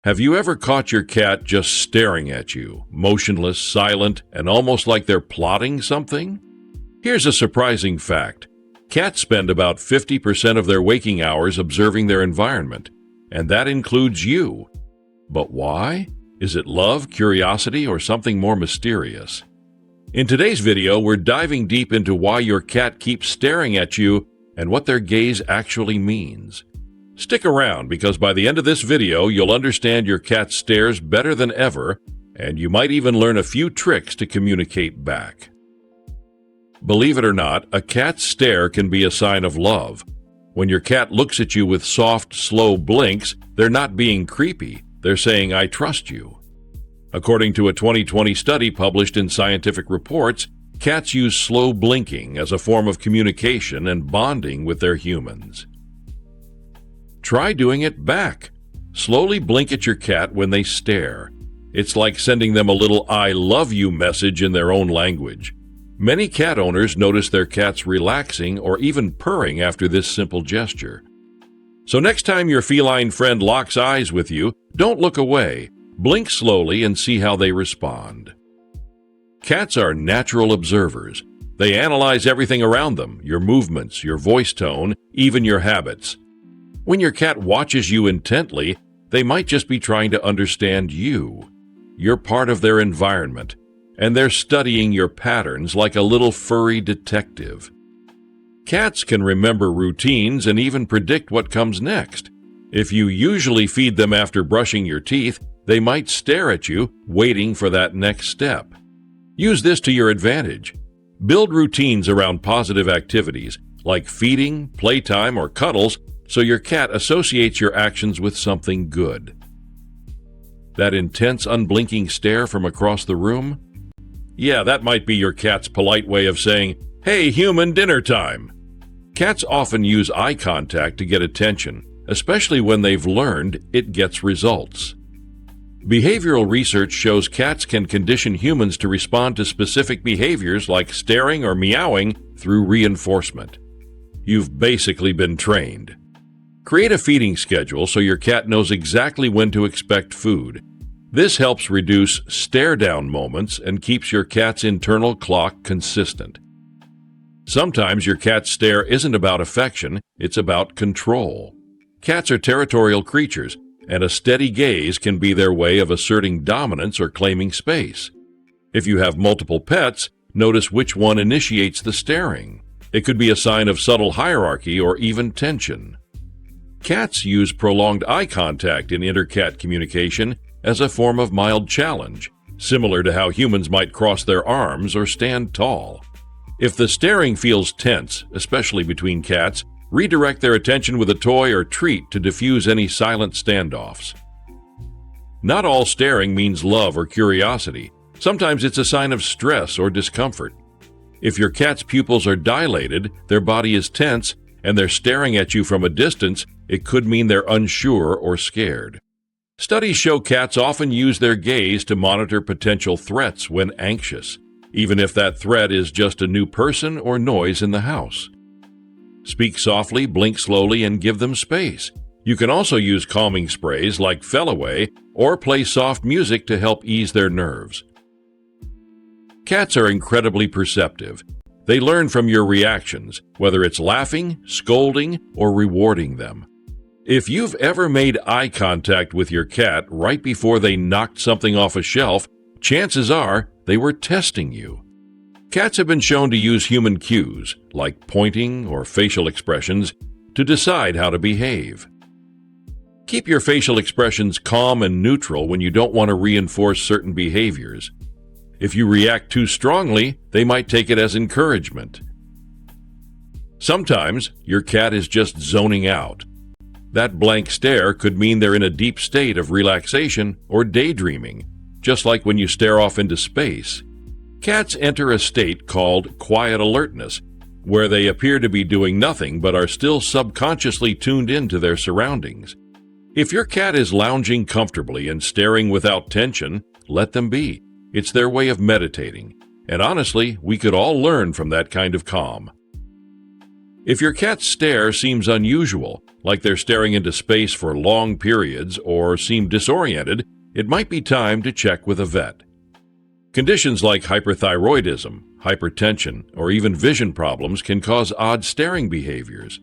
Have you ever caught your cat just staring at you, motionless, silent, and almost like they're plotting something? Here's a surprising fact. Cats spend about 50% of their waking hours observing their environment, and that includes you. But why? Is it love, curiosity, or something more mysterious? In today's video, we're diving deep into why your cat keeps staring at you and what their gaze actually means. Stick around, because by the end of this video, you'll understand your cat's stares better than ever, and you might even learn a few tricks to communicate back. Believe it or not, a cat's stare can be a sign of love. When your cat looks at you with soft, slow blinks, they're not being creepy. They're saying, "I trust you." According to a 2020 study published in Scientific Reports, cats use slow blinking as a form of communication and bonding with their humans. Try doing it back. Slowly blink at your cat when they stare. It's like sending them a little "I love you" message in their own language. Many cat owners notice their cats relaxing or even purring after this simple gesture. So next time your feline friend locks eyes with you, don't look away. Blink slowly and see how they respond. Cats are natural observers. They analyze everything around them, your movements, your voice tone, even your habits. When your cat watches you intently, they might just be trying to understand you. You're part of their environment, and they're studying your patterns like a little furry detective. Cats can remember routines and even predict what comes next. If you usually feed them after brushing your teeth, they might stare at you, waiting for that next step. Use this to your advantage. Build routines around positive activities, like feeding, playtime, or cuddles, so your cat associates your actions with something good. That intense, unblinking stare from across the room? Yeah, that might be your cat's polite way of saying, "Hey, human, dinner time." Cats often use eye contact to get attention, especially when they've learned it gets results. Behavioral research shows cats can condition humans to respond to specific behaviors like staring or meowing through reinforcement. You've basically been trained. Create a feeding schedule so your cat knows exactly when to expect food. This helps reduce stare-down moments and keeps your cat's internal clock consistent. Sometimes your cat's stare isn't about affection, it's about control. Cats are territorial creatures, and a steady gaze can be their way of asserting dominance or claiming space. If you have multiple pets, notice which one initiates the staring. It could be a sign of subtle hierarchy or even tension. Cats use prolonged eye contact in inter-cat communication as a form of mild challenge, similar to how humans might cross their arms or stand tall. If the staring feels tense, especially between cats, redirect their attention with a toy or treat to diffuse any silent standoffs. Not all staring means love or curiosity. Sometimes it's a sign of stress or discomfort. If your cat's pupils are dilated, their body is tense, and they're staring at you from a distance, it could mean they're unsure or scared. Studies show cats often use their gaze to monitor potential threats when anxious, even if that threat is just a new person or noise in the house. Speak softly, blink slowly, and give them space. You can also use calming sprays like Fellaway or play soft music to help ease their nerves. Cats are incredibly perceptive. They learn from your reactions, whether it's laughing, scolding, or rewarding them. If you've ever made eye contact with your cat right before they knocked something off a shelf, chances are they were testing you. Cats have been shown to use human cues, like pointing or facial expressions, to decide how to behave. Keep your facial expressions calm and neutral when you don't want to reinforce certain behaviors. If you react too strongly, they might take it as encouragement. Sometimes your cat is just zoning out. That blank stare could mean they're in a deep state of relaxation or daydreaming, just like when you stare off into space. Cats enter a state called quiet alertness, where they appear to be doing nothing but are still subconsciously tuned into their surroundings. If your cat is lounging comfortably and staring without tension, let them be. It's their way of meditating, and honestly, we could all learn from that kind of calm. If your cat's stare seems unusual, like they're staring into space for long periods or seem disoriented, it might be time to check with a vet. Conditions like hyperthyroidism, hypertension, or even vision problems can cause odd staring behaviors.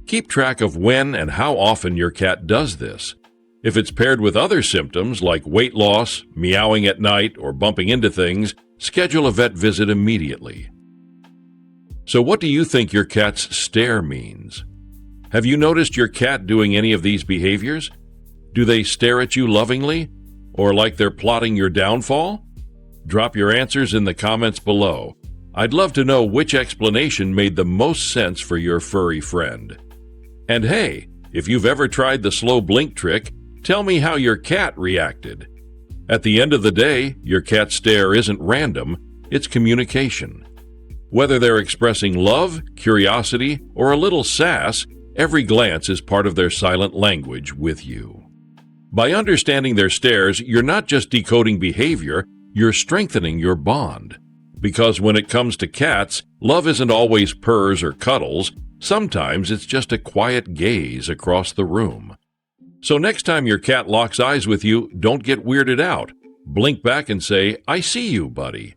Keep track of when and how often your cat does this. If it's paired with other symptoms like weight loss, meowing at night, or bumping into things, schedule a vet visit immediately. So what do you think your cat's stare means? Have you noticed your cat doing any of these behaviors? Do they stare at you lovingly, or like they're plotting your downfall? Drop your answers in the comments below. I'd love to know which explanation made the most sense for your furry friend. And hey, if you've ever tried the slow blink trick, tell me how your cat reacted. At the end of the day, your cat's stare isn't random, it's communication. Whether they're expressing love, curiosity, or a little sass, every glance is part of their silent language with you. By understanding their stares, you're not just decoding behavior, you're strengthening your bond. Because when it comes to cats, love isn't always purrs or cuddles. Sometimes it's just a quiet gaze across the room. So next time your cat locks eyes with you, don't get weirded out. Blink back and say, "I see you, buddy."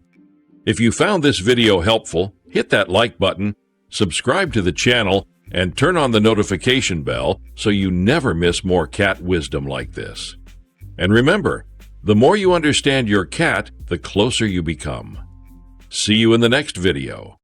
If you found this video helpful, hit that like button, subscribe to the channel, and turn on the notification bell so you never miss more cat wisdom like this. And remember, the more you understand your cat, the closer you become. See you in the next video.